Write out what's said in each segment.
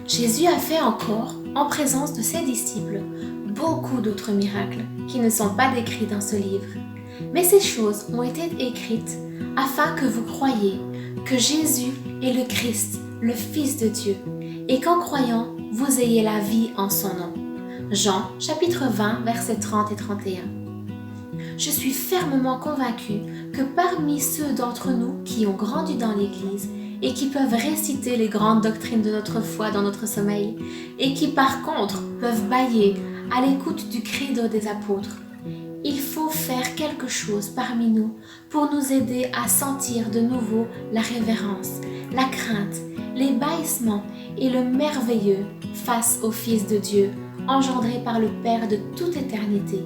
Jésus a fait encore, en présence de ses disciples, beaucoup d'autres miracles qui ne sont pas décrits dans ce livre. Mais ces choses ont été écrites afin que vous croyiez que Jésus est le Christ, le Fils de Dieu, et qu'en croyant, vous ayez la vie en son nom. Jean, chapitre 20, versets 30 et 31. Je suis fermement convaincue que parmi ceux d'entre nous qui ont grandi dans l'Église et qui peuvent réciter les grandes doctrines de notre foi dans notre sommeil, et qui par contre peuvent bâiller à l'écoute du credo des apôtres, il faut faire quelque chose parmi nous pour nous aider à sentir de nouveau la révérence, la crainte, les bâillissements et le merveilleux face au Fils de Dieu, engendré par le Père de toute éternité,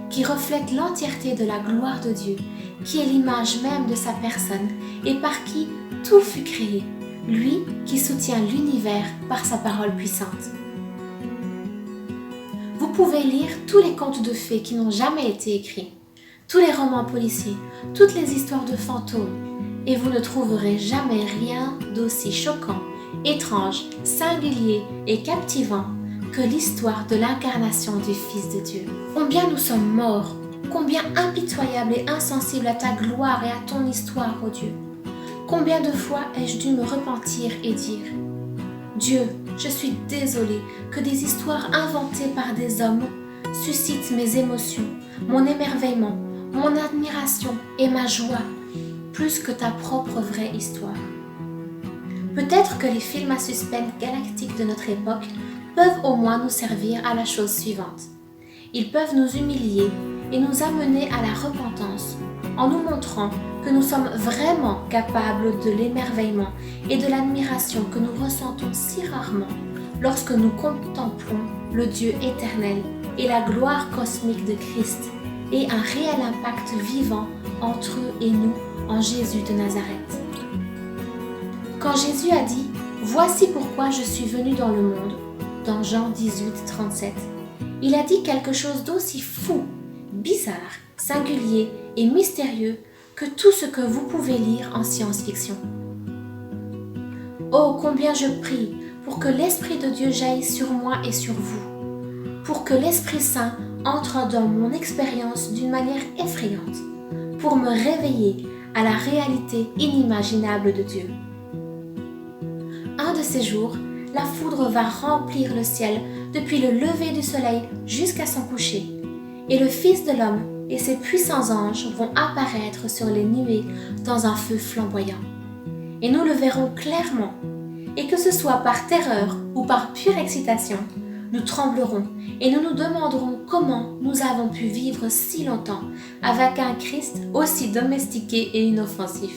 qui reflète l'entièreté de la gloire de Dieu, qui est l'image même de sa personne et par qui tout fut créé, lui qui soutient l'univers par sa parole puissante. Vous pouvez lire tous les contes de fées qui n'ont jamais été écrits, tous les romans policiers, toutes les histoires de fantômes, et vous ne trouverez jamais rien d'aussi choquant, étrange, singulier et captivant que l'histoire de l'incarnation du Fils de Dieu. Combien nous sommes morts, combien impitoyables et insensibles à ta gloire et à ton histoire, ô Dieu. Combien de fois ai-je dû me repentir et dire « Dieu, je suis désolée que des histoires inventées par des hommes suscitent mes émotions, mon émerveillement, mon admiration et ma joie, plus que ta propre vraie histoire. » Peut-être que les films à suspense galactiques de notre époque peuvent au moins nous servir à la chose suivante. Ils peuvent nous humilier et nous amener à la repentance en nous montrant que nous sommes vraiment capables de l'émerveillement et de l'admiration que nous ressentons si rarement lorsque nous contemplons le Dieu éternel et la gloire cosmique de Christ et un réel impact vivant entre eux et nous en Jésus de Nazareth. Quand Jésus a dit « Voici pourquoi je suis venu dans le monde », dans Jean 18, 37, il a dit quelque chose d'aussi fou, bizarre, singulier et mystérieux que tout ce que vous pouvez lire en science-fiction. Oh, combien je prie pour que l'Esprit de Dieu jaillisse sur moi et sur vous, pour que l'Esprit Saint entre dans mon expérience d'une manière effrayante, pour me réveiller à la réalité inimaginable de Dieu. Un de ces jours, la foudre va remplir le ciel depuis le lever du soleil jusqu'à son coucher, et le Fils de l'homme et ses puissants anges vont apparaître sur les nuées dans un feu flamboyant. Et nous le verrons clairement, et que ce soit par terreur ou par pure excitation, nous tremblerons et nous nous demanderons comment nous avons pu vivre si longtemps avec un Christ aussi domestiqué et inoffensif.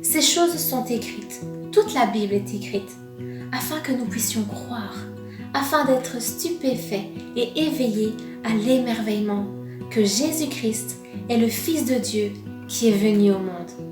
Ces choses sont écrites, toute la Bible est écrite, afin que nous puissions croire, afin d'être stupéfaits et éveillés à l'émerveillement que Jésus-Christ est le Fils de Dieu qui est venu au monde.